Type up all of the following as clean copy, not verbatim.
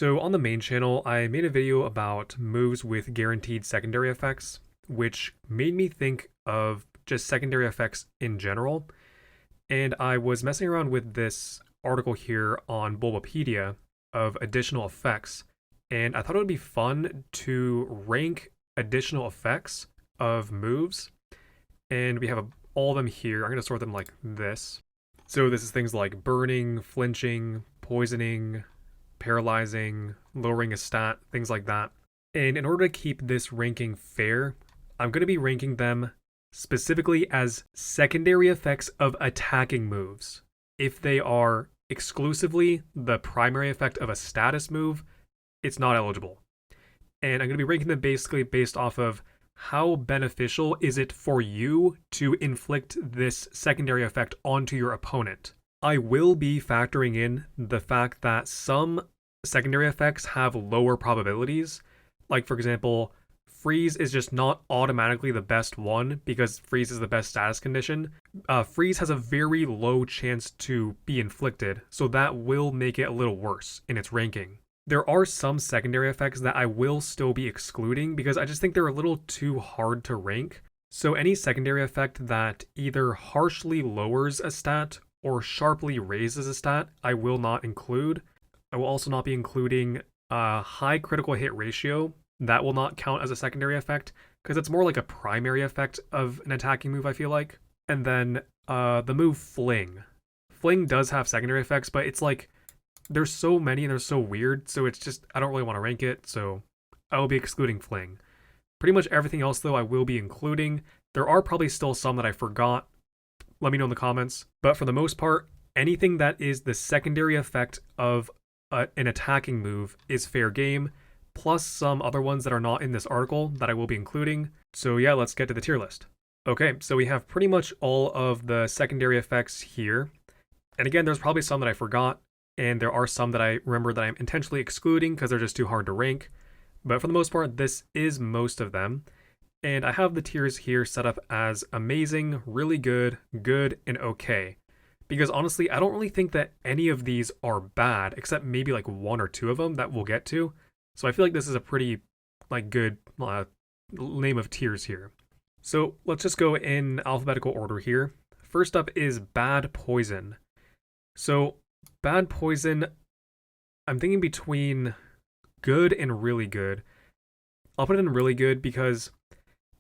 So on the main channel, I made a video about moves with guaranteed secondary effects, which made me think of just secondary effects in general. And I was messing around with this article here on Bulbapedia of additional effects, and I thought it would be fun to rank additional effects of moves. And we have all of them here. I'm going to sort them like this. So this is things like burning, flinching, poisoning, paralyzing, lowering a stat, things like that. And in order to keep this ranking fair, I'm going to be ranking them specifically as secondary effects of attacking moves. If they are exclusively the primary effect of a status move, it's not eligible. And I'm going to be ranking them basically based off of how beneficial is it for you to inflict this secondary effect onto your opponent. I will be factoring in the fact that some secondary effects have lower probabilities. Like, for example, freeze is just not automatically the best one because freeze is the best status condition. Freeze has a very low chance to be inflicted, so that will make it a little worse in its ranking. There are some secondary effects that I will still be excluding because I just think they're a little too hard to rank. So any secondary effect that either harshly lowers a stat or sharply raises a stat, I will not include. I will also not be including a high critical hit ratio. That will not count as a secondary effect because it's more like a primary effect of an attacking move, I feel like. And then the move Fling. Fling does have secondary effects, but it's like there's so many and they're so weird, so it's just I don't really want to rank it, so I will be excluding Fling. Pretty much everything else, though, I will be including. There are probably still some that I forgot. Let me know in the comments. But for the most part, anything that is the secondary effect of an attacking move is fair game, plus some other ones that are not in this article that I will be including. So yeah, let's get to the tier list. Okay, so we have pretty much all of the secondary effects here. And again, there's probably some that I forgot, and there are some that I remember that I'm intentionally excluding because they're just too hard to rank. But for the most part, this is most of them. And I have the tiers here set up as amazing, really good, good, and okay. Because honestly, I don't really think that any of these are bad, except maybe like one or two of them that we'll get to. So I feel like this is a pretty good name of tiers here. So let's just go in alphabetical order here. First up is Bad Poison. So Bad Poison, I'm thinking between good and really good. I'll put it in really good because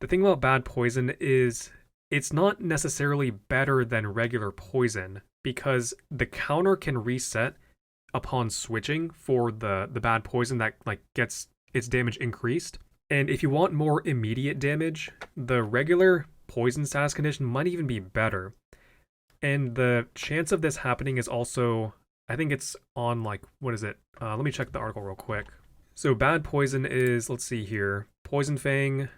the thing about Bad Poison is it's not necessarily better than regular poison because the counter can reset upon switching for the bad poison that gets its damage increased. And if you want more immediate damage, the regular poison status condition might even be better. And the chance of this happening is also, I think it's on what is it? Let me check the article real quick. So Bad Poison is, let's see here, Poison Fang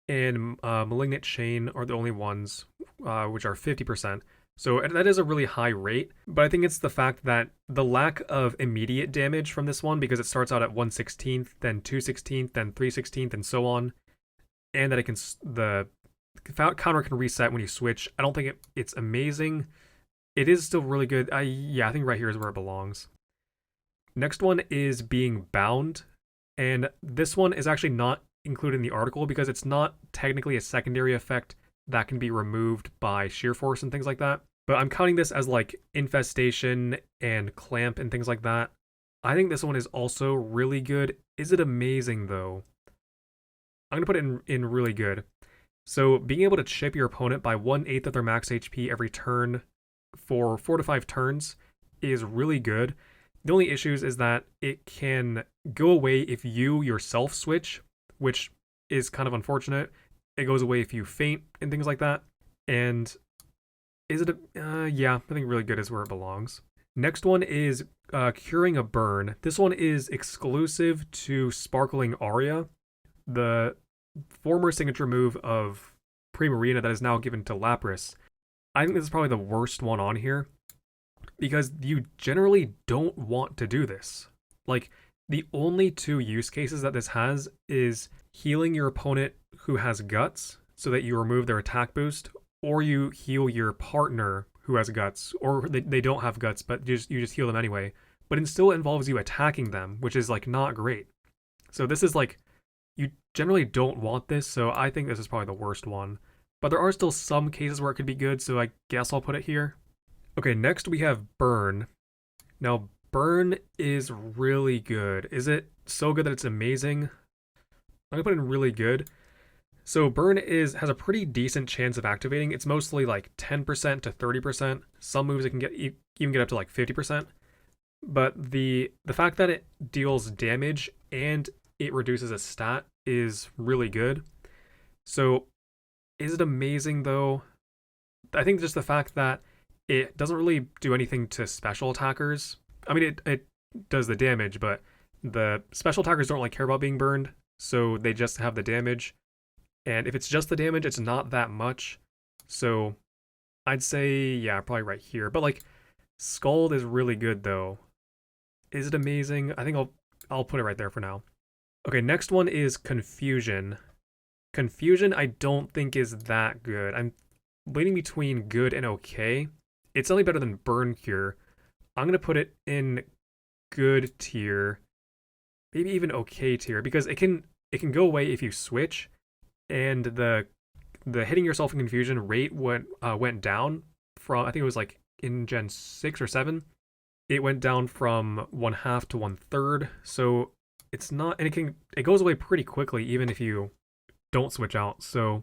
and Malignant Chain are the only ones which are 50%. So that is a really high rate, but I think it's the fact that the lack of immediate damage from this one, because it starts out at 1/16th, then 2/16th, then 3/16th, and so on, and that the counter can reset when you switch. I don't think it's amazing. It is still really good. Yeah, I think right here is where it belongs. Next one is Being Bound, and this one is actually not included in the article because it's not technically a secondary effect that can be removed by sheer force and things like that. But I'm counting this as infestation and clamp and things like that. I think this one is also really good. Is it amazing though? I'm gonna put it in really good. So being able to chip your opponent by 1/8 of their max HP every turn for 4 to 5 turns is really good. The only issues is that it can go away if you yourself switch, which is kind of unfortunate. It goes away if you faint and things like that. And is it yeah, I think really good is where it belongs. Next one is Curing a Burn. This one is exclusive to Sparkling Aria, the former signature move of Primarina that is now given to Lapras. I think this is probably the worst one on here because you generally don't want to do this. The only two use cases that this has is healing your opponent who has guts so that you remove their attack boost, or you heal your partner who has guts, or they don't have guts, but you just heal them anyway but it still involves you attacking them, which is like not great. So this is like, you generally don't want this, so I think this is probably the worst one. But there are still some cases where it could be good, so I guess I'll put it here. Okay, next we have Burn. Now, Burn is really good. Is it so good that it's amazing? I'm gonna put in really good. So Burn has a pretty decent chance of activating. It's mostly like 10% to 30%. Some moves it can even get up to like 50%. But the fact that it deals damage and it reduces a stat is really good. So is it amazing though? I think just the fact that it doesn't really do anything to special attackers. I mean, it does the damage, but the special attackers don't really care about being burned, so they just have the damage. And if it's just the damage, it's not that much. So I'd say, yeah, probably right here. But like, Scald is really good though. Is it amazing? I think I'll put it right there for now. Okay, next one is Confusion. Confusion I don't think is that good. I'm leaning between good and okay. It's only better than Burn Cure. I'm going to put it in good tier, maybe even okay tier, because it can go away if you switch, and the hitting yourself in confusion rate went down from, I think it was like in Gen 6 or 7. It went down from 1/2 to 1/3, so it's not, and it goes away pretty quickly even if you don't switch out. So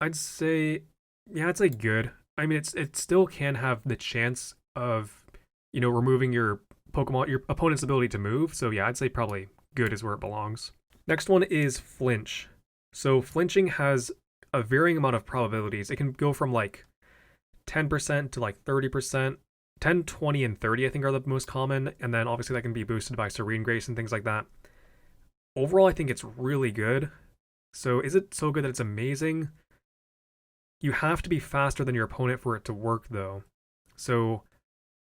I'd say, yeah, I'd say good. I mean, it still can have the chance of, removing your opponent's ability to move. So yeah, I'd say probably good is where it belongs. Next one is Flinch. So flinching has a varying amount of probabilities. It can go from like 10% to like 30%. 10, 20, and 30 I think are the most common, and then obviously that can be boosted by Serene Grace and things like that. Overall, I think it's really good. So is it so good that it's amazing? You have to be faster than your opponent for it to work though. So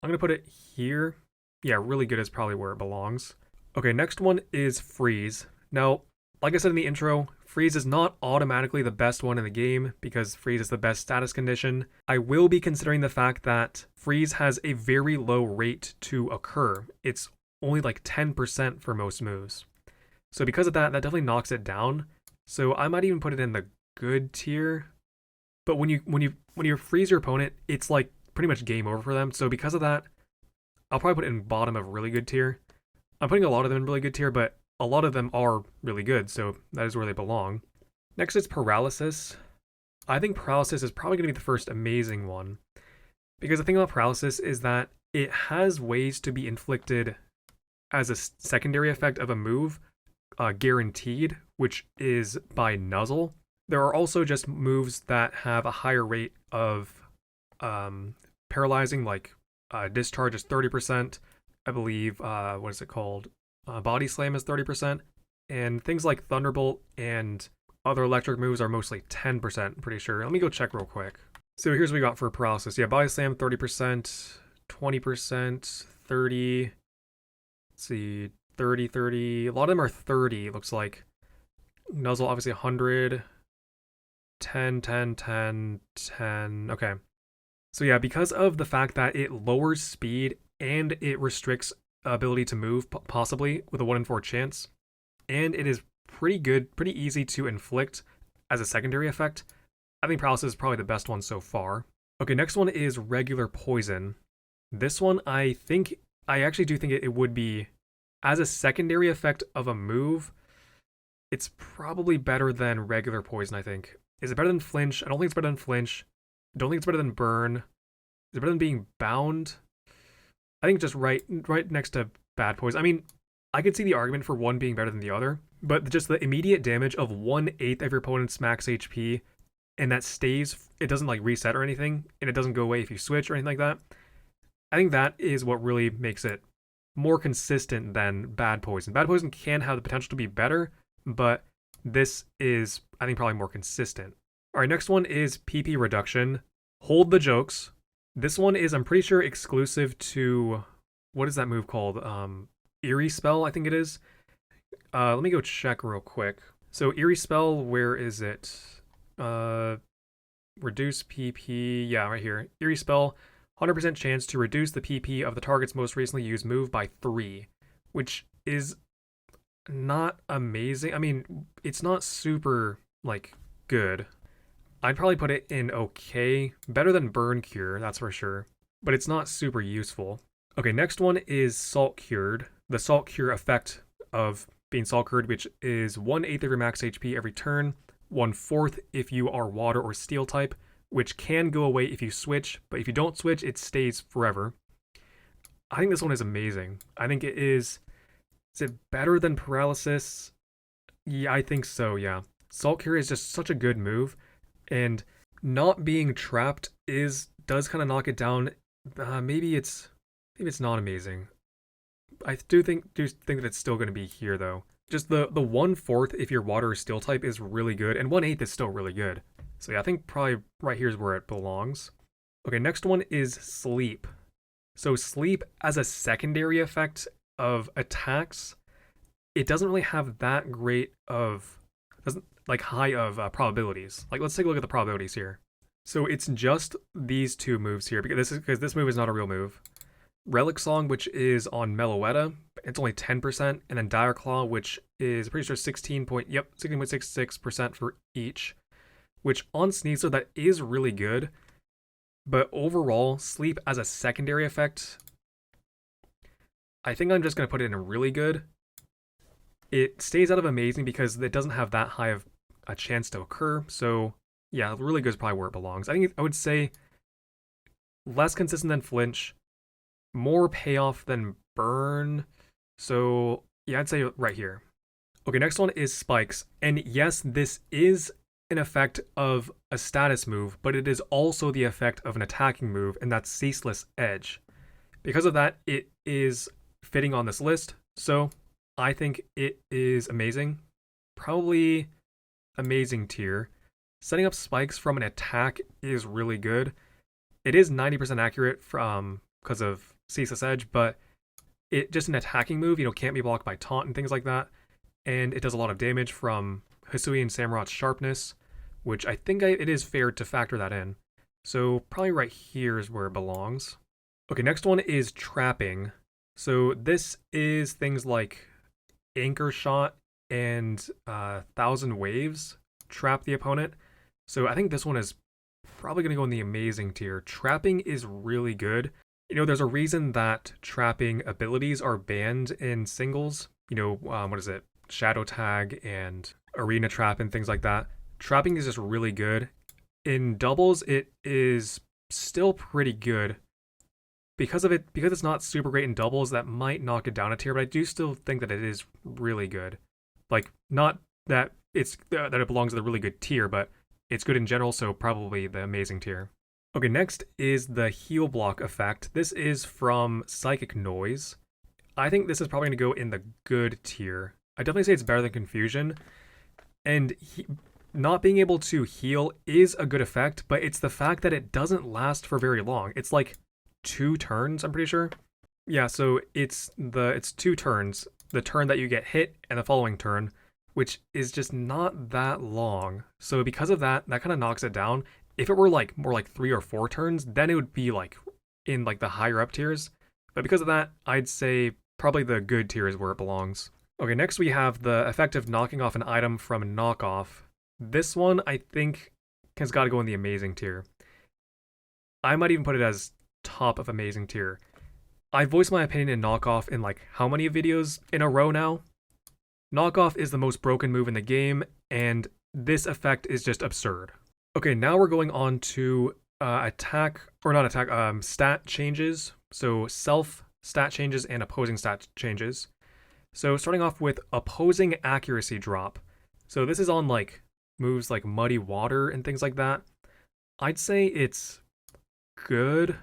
I'm going to put it here. Yeah, really good is probably where it belongs. Okay, next one is Freeze. Now, like I said in the intro, Freeze is not automatically the best one in the game because Freeze is the best status condition. I will be considering the fact that Freeze has a very low rate to occur. It's only like 10% for most moves. So because of that, that definitely knocks it down. So I might even put it in the good tier. But when you freeze your opponent, it's like pretty much game over for them. So because of that, I'll probably put it in bottom of really good tier. I'm putting a lot of them in really good tier, but a lot of them are really good, so that is where they belong. Next is Paralysis. I think Paralysis is probably going to be the first amazing one. Because the thing about Paralysis is that it has ways to be inflicted as a secondary effect of a move, guaranteed, which is by Nuzzle. There are also just moves that have a higher rate of paralyzing, like Discharge is 30%. I believe, what is it called? Body Slam is 30%. And things like Thunderbolt and other electric moves are mostly 10%, I'm pretty sure. Let me go check real quick. So here's what we got for Paralysis. Yeah, Body Slam 30%, 20%, 30. Let's see, 30, 30. A lot of them are 30, looks like. Nuzzle, obviously 100. 10, 10, 10, 10. Okay. So yeah, because of the fact that it lowers speed and it restricts ability to move, possibly with a 1 in 4 chance, and it is pretty good, pretty easy to inflict as a secondary effect, I think Paralysis is probably the best one so far. Okay, next one is Regular Poison. This one, I actually do think it would be, as a secondary effect of a move, it's probably better than Regular Poison, I think. Is it better than Flinch? I don't think it's better than Flinch. I don't think it's better than Burn. Is it better than being bound? I think just right next to Bad Poison. I mean, I could see the argument for one being better than the other, but just the immediate damage of 1/8 of your opponent's max HP, and that stays, it doesn't like reset or anything, and it doesn't go away if you switch or anything like that. I think that is what really makes it more consistent than Bad Poison. Bad Poison can have the potential to be better, but this is, I think, probably more consistent. All right, next one is PP Reduction. Hold the jokes. This one is, I'm pretty sure, exclusive to, what is that move called? Eerie Spell, I think it is. Let me go check real quick. So Eerie Spell, where is it? Reduce PP, yeah, right here. Eerie Spell, 100% chance to reduce the PP of the target's most recently used move by 3, which is not amazing. I mean, it's not super, like, good. I'd probably put it in okay. Better than Burn Cure, that's for sure. But it's not super useful. Okay, next one is Salt Cured. The Salt Cure effect of being Salt Cured, which is 1/8 of your max HP every turn, 1/4 if you are Water or Steel type, which can go away if you switch, but if you don't switch, it stays forever. I think this one is amazing. I think it is... Is it better than Paralysis? Yeah, I think so, yeah. Salt Cure is just such a good move, and not being trapped does kind of knock it down. Maybe it's not amazing. I do think that it's still going to be here though. Just the 1/4 if your Water or Steel type is really good, and 1/8 is still really good. So yeah, I think probably right here is where it belongs. Okay, next one is Sleep. So Sleep as a secondary effect of attacks, it doesn't really have that great of high of probabilities. Like, let's take a look at the probabilities here. So it's just these two moves here because this move is not a real move. Relic Song, which is on Meloetta, it's only 10%, and then Dire Claw, which is pretty sure 16.66% for each. Which on Sneasler, that is really good. But overall, Sleep as a secondary effect, I think I'm just going to put it in a really good. It stays out of amazing because it doesn't have that high of a chance to occur. So yeah, really good is probably where it belongs. I would say less consistent than Flinch, more payoff than Burn. So yeah, I'd say right here. Okay, next one is Spikes. And yes, this is an effect of a status move, but it is also the effect of an attacking move, and that's Ceaseless Edge. Because of that, it is fitting on this list. So I think it is amazing. Probably amazing tier. Setting up spikes from an attack is really good. It is 90% accurate because of Ceaseless Edge, but it just an attacking move, can't be blocked by taunt and things like that. And it does a lot of damage from Hisui and Samurot's sharpness, which I think it is fair to factor that in. So probably right here is where it belongs. Okay, next one is Trapping. So this is things like Anchor Shot and 1,000 Waves trap the opponent. So I think this one is probably going to go in the amazing tier. Trapping is really good. There's a reason that trapping abilities are banned in singles. What is it? Shadow Tag and Arena Trap and things like that. Trapping is just really good. In doubles, it is still pretty good. Because it's not super great in doubles, that might knock it down a tier, but I do still think that it is really good. Like, not that that it belongs to the really good tier, but it's good in general, so probably the amazing tier. Okay, next is the Heal Block effect. This is from Psychic Noise. I think this is probably going to go in the good tier. I definitely say it's better than Confusion. And not being able to heal is a good effect, but it's the fact that it doesn't last for very long. It's like 2 turns, I'm pretty sure. Yeah, so it's 2 turns. The turn that you get hit and the following turn, which is just not that long. So because of that kind of knocks it down. If it were like more like 3 or 4 turns, then it would be like in like the higher up tiers. But because of that, I'd say probably the good tier is where it belongs. Okay, next we have the effect of knocking off an item from knockoff. This one, I think, has got to go in the amazing tier. I might even put it as top of amazing tier. I voiced my opinion in knockoff in like how many videos in a row now? Knockoff is the most broken move in the game, and this effect is just absurd. Okay, now we're going on to stat changes. So self stat changes and opposing stat changes. So starting off with opposing accuracy drop. So this is on like moves like Muddy Water and things like that. I'd say it's good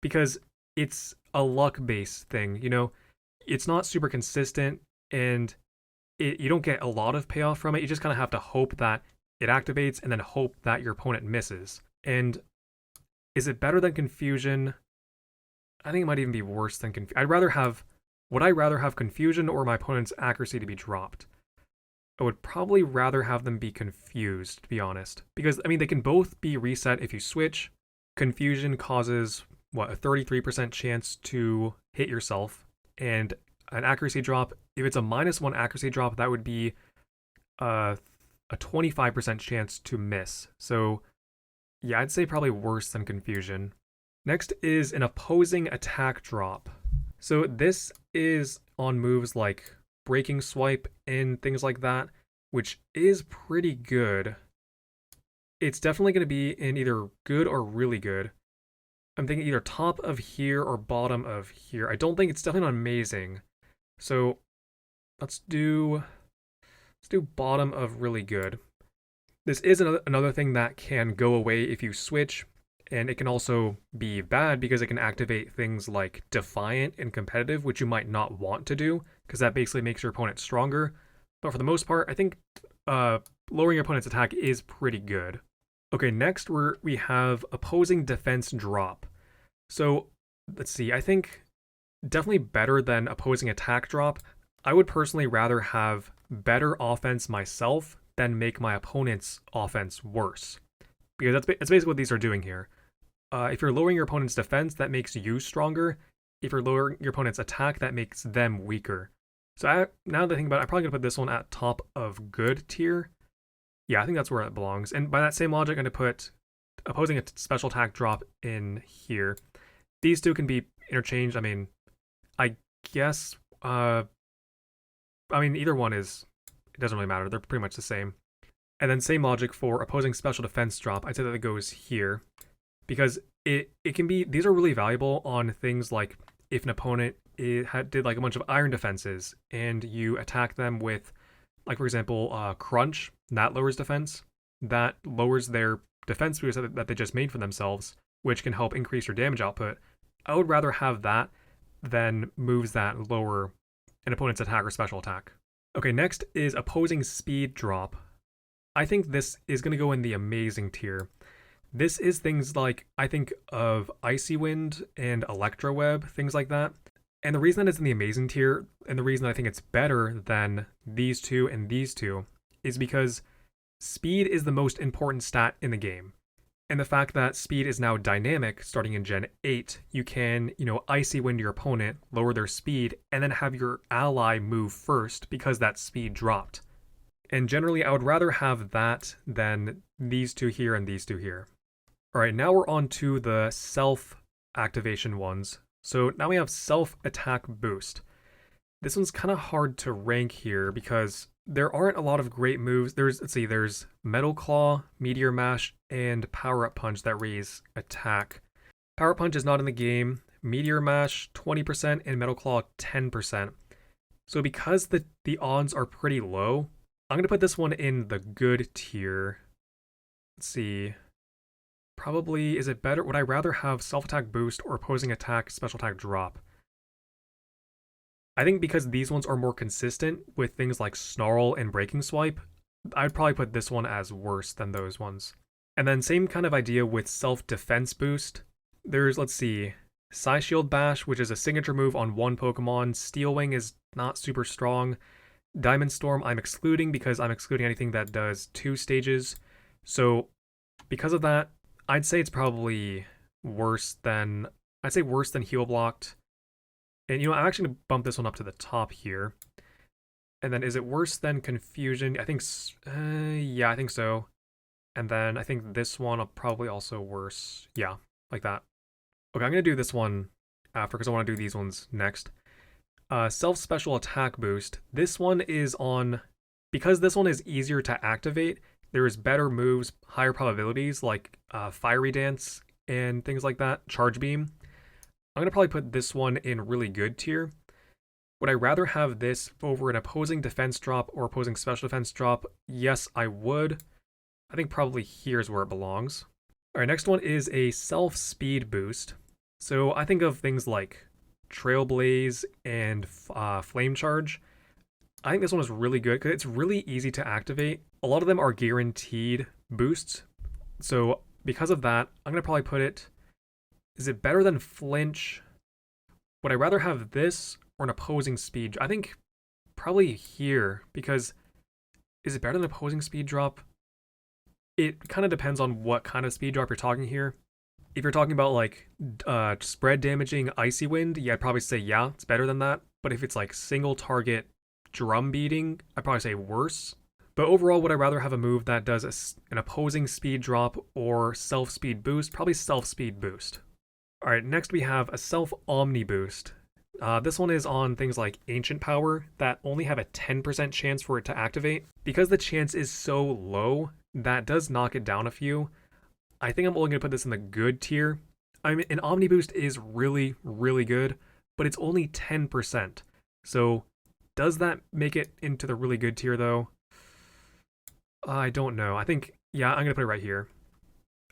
because it's a luck-based thing, It's not super consistent, and you don't get a lot of payoff from it. You just kind of have to hope that it activates and then hope that your opponent misses. And is it better than Confusion? I think it might even be worse than Confusion. Would I rather have Confusion or my opponent's accuracy to be dropped? I would probably rather have them be confused, to be honest. Because, they can both be reset if you switch, Confusion causes, what, a 33% chance to hit yourself, and an accuracy drop, if it's a -1 accuracy drop, that would be a 25% chance to miss. So yeah, I'd say probably worse than confusion. Next is an opposing attack drop. So this is on moves like breaking swipe and things like that, which is pretty good. It's definitely going to be in either good or really good. I'm thinking either top of here or bottom of here. I don't think it's definitely not amazing. So let's do bottom of really good. This is another thing that can go away if you switch, and it can also be bad because it can activate things like Defiant and Competitive, which you might not want to do, because that basically makes your opponent stronger. But for the most part, I think lowering your opponent's attack is pretty good. Okay, next we have opposing defense drop. So let's see, I think definitely better than opposing attack drop. I would personally rather have better offense myself than make my opponent's offense worse, because that's basically what these are doing here. If you're lowering your opponent's defense, that makes you stronger. If you're lowering your opponent's attack, that makes them weaker. So now that I think about it, I'm probably going to put this one at top of good tier. Yeah, I think that's where it belongs. And by that same logic, I'm going to put opposing a special attack drop in here. These two can be interchanged. I mean, I guess, either one is, it doesn't really matter. They're pretty much the same. And then same logic for opposing special defense drop. I'd say that it goes here, because it can be, these are really valuable on things like if an opponent did like a bunch of iron defenses and you attack them with, like, for example, crunch, that lowers defense. That lowers their defense boost that they just made for themselves, which can help increase your damage output. I would rather have that than moves that lower an opponent's attack or special attack. Okay, next is opposing speed drop. I think this is going to go in the amazing tier. This is things like, I think of Icy Wind and Electro Web, things like that. And the reason that it's in the amazing tier, and the reason I think it's better than these two and these two, is because speed is the most important stat in the game. And the fact that speed is now dynamic starting in Gen 8, you can, Icy Wind your opponent, lower their speed, and then have your ally move first because that speed dropped. And generally, I would rather have that than these two here and these two here. Alright, now we're on to the self-activation ones. So now we have self-attack boost. This one's kind of hard to rank here because there aren't a lot of great moves. There's Metal Claw, Meteor Mash, and Power Up Punch that raise attack. Power Up Punch is not in the game. Meteor Mash 20% and Metal Claw 10%. So because the odds are pretty low, I'm going to put this one in the good tier. Let's see. Probably, is it better? Would I rather have self-attack boost or opposing attack special attack drop? I think because these ones are more consistent with things like Snarl and Breaking Swipe, I'd probably put this one as worse than those ones. And then same kind of idea with self-defense boost. There's, let's see, Psy Shield Bash, which is a signature move on one Pokemon. Steel Wing is not super strong. Diamond Storm I'm excluding because I'm excluding anything that does 2 stages. So because of that, I'd say it's probably worse than Heal Blocked. And I'm actually going to bump this one up to the top here. And then is it worse than Confusion? I think, yeah, I think so. And then I think this one will probably also worse. Yeah, like that. Okay, I'm going to do this one after because I want to do these ones next. Self-special attack boost. This one is on, because this one is easier to activate, there is better moves, higher probabilities, like Fiery Dance and things like that, Charge Beam. I'm going to probably put this one in really good tier. Would I rather have this over an opposing defense drop or opposing special defense drop? Yes, I would. I think probably here's where it belongs. All right, next one is a self-speed boost. So I think of things like Trailblaze and Flame Charge. I think this one is really good because it's really easy to activate. A lot of them are guaranteed boosts. So because of that, I'm going to probably put it, is it better than Flinch? Would I rather have this or an opposing speed? I think probably here, because is it better than opposing speed drop? It kind of depends on what kind of speed drop you're talking here. If you're talking about like spread damaging Icy Wind, yeah, I'd probably say yeah, it's better than that. But if it's like single target drum beating, I'd probably say worse. But overall, would I rather have a move that does an opposing speed drop or self speed boost? Probably self speed boost. All right, next we have a self Omni boost. This one is on things like Ancient Power that only have a 10% chance for it to activate. Because the chance is so low, that does knock it down a few. I think I'm only going to put this in the good tier. I mean, an Omni boost is really, really good, but it's only 10%. So does that make it into the really good tier though? I don't know. I think, yeah, I'm going to put it right here.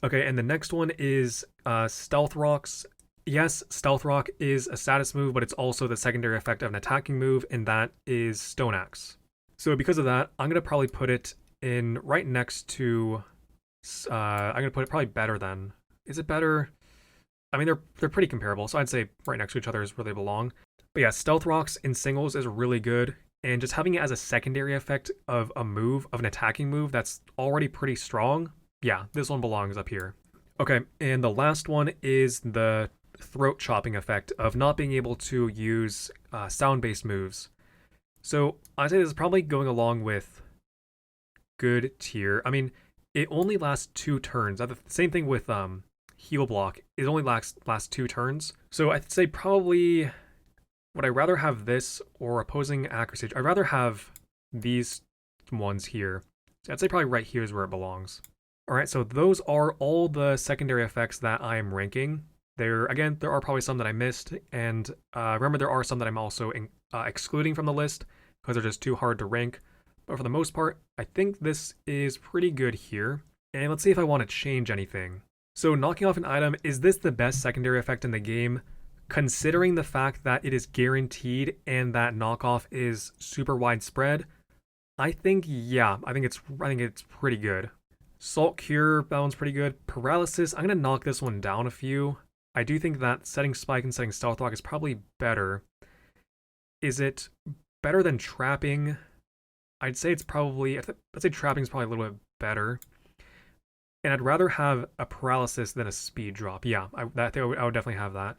Okay, and the next one is Stealth Rocks. Yes, Stealth Rock is a status move, but it's also the secondary effect of an attacking move, and that is Stone Axe. So because of that, I'm going to probably put it in right next to... I'm going to put it probably better than... Is it better? I mean, they're pretty comparable, so I'd say right next to each other is where they belong. But yeah, Stealth Rocks in singles is really good, and just having it as a secondary effect of a move, of an attacking move that's already pretty strong, yeah, this one belongs up here. Okay, and the last one is the throat chopping effect of not being able to use sound-based moves. So I'd say this is probably going along with good tier. I mean, it only lasts 2 turns. The same thing with heal block. It only lasts 2 turns. So I'd say probably, would I rather have this or opposing accuracy? I'd rather have these ones here. So I'd say probably right here is where it belongs. All right, so those are all the secondary effects that I am ranking. There are probably some that I missed, and remember there are some that I'm also excluding from the list because they're just too hard to rank. But for the most part, I think this is pretty good here. And let's see if I want to change anything. So knocking off an item, is this the best secondary effect in the game? Considering the fact that it is guaranteed and that knockoff is super widespread, I think yeah, I think it's pretty good. Salt Cure, that one's pretty good. Paralysis, I'm gonna knock this one down a few. I do think that setting Spike and setting Stealth Rock is probably better. Is it better than Trapping? I'd say it's probably, I'd say Trapping is probably a little bit better. And I'd rather have a Paralysis than a Speed Drop. Yeah, I would definitely have that.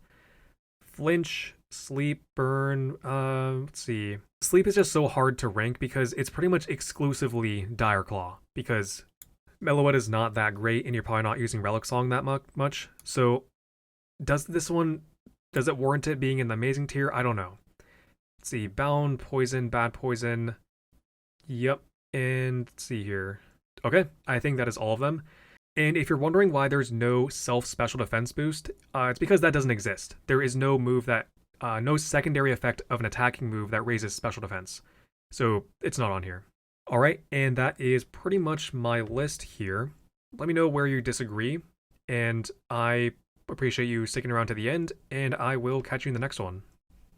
Flinch, Sleep, Burn, let's see. Sleep is just so hard to rank because it's pretty much exclusively Dire Claw. Because Meloetta is not that great and you're probably not using Relic Song that much. So does it warrant it being in the amazing tier? I don't know. Let's see, Bound, Poison, Bad Poison. Yep, and let's see here. Okay, I think that is all of them. And if you're wondering why there's no self-special defense boost, it's because that doesn't exist. There is no move that, no secondary effect of an attacking move that raises special defense. So it's not on here. All right, and that is pretty much my list here. Let me know where you disagree, and I appreciate you sticking around to the end, and I will catch you in the next one.